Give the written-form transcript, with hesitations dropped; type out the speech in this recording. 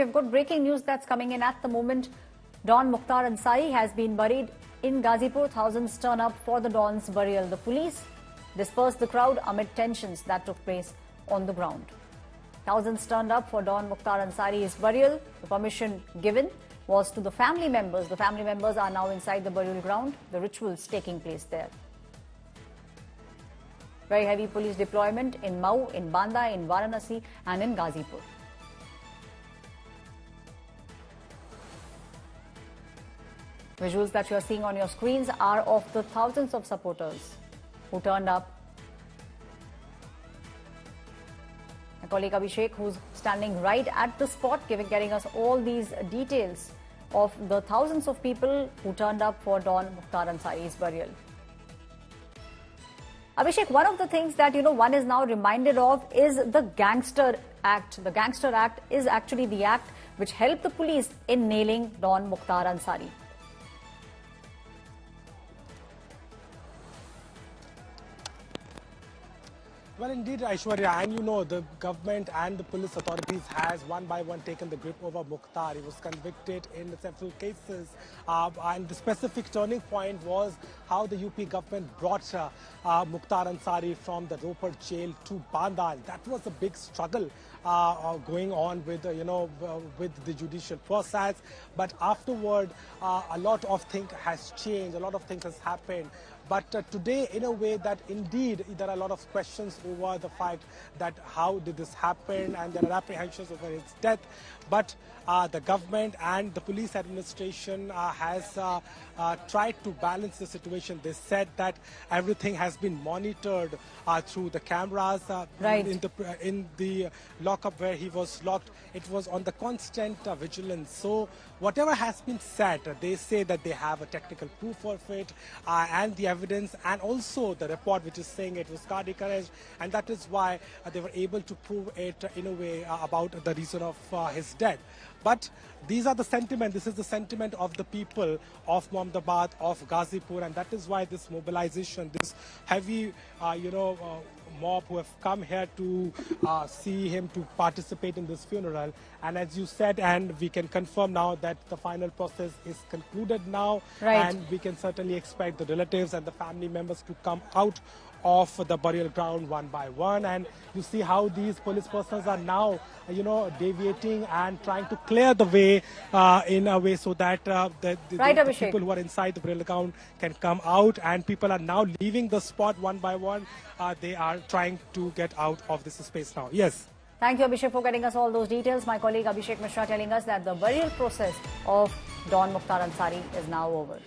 we've got breaking news that's coming in at the moment. Don Mukhtar Ansari has been buried in Ghazipur. Thousands turn up for the Don's burial. The police dispersed the crowd amid tensions that took place on the ground. Thousands turned up for Don Mukhtar Ansari's burial. The permission given was to the family members. The family members are now inside the burial ground. The rituals taking place there. Very heavy police deployment in Mau, in Banda, in Varanasi and in Ghazipur. Visuals that you are seeing on your screens are of the thousands of supporters who turned up. My colleague Abhishek, who's standing right at the spot, getting us all these details of the thousands of people who turned up for Don Mukhtar Ansari's burial. Abhishek, one of the things that, one is now reminded of is the Gangster Act. The Gangster Act is actually the act which helped the police in nailing Don Mukhtar Ansari. Well, indeed, Aishwarya, and the government and the police authorities has one by one taken the grip over Mukhtar. He was convicted in several cases, and the specific turning point was how the UP government brought Mukhtar Ansari from the Ropar jail to Banda. That was a big struggle going on with, with the judicial process. But afterward, a lot of things has changed, a lot of things has happened. But today, in a way that indeed there are a lot of questions over the fact that how did this happen, and there are apprehensions over his death. But the government and the police administration has tried to balance the situation. They said that everything has been monitored through the cameras in the lockup where he was locked. It was on the constant vigilance. So whatever has been said, they say that they have a technical proof of it and the evidence, and also the report which is saying it was cardiac arrest, and that is why they were able to prove it in a way about the reason of his death. But these are the sentiment. This is the sentiment of the people of Mohammadabad, of Ghazipur, and that is why this mobilization, this heavy, mob who have come here to see him, to participate in this funeral. And as you said, and we can confirm now that the final process is concluded now, and we can certainly expect the relatives and the family members to come out of the burial ground one by one. And you see how these police persons are now, deviating and trying to clear the way in a way so that the people who are inside the burial ground can come out, and people are now leaving the spot one by one. They are trying to get out of this space now. Yes. Thank you, Abhishek, for getting us all those details. My colleague Abhishek Mishra telling us that the burial process of Don Mukhtar Ansari is now over.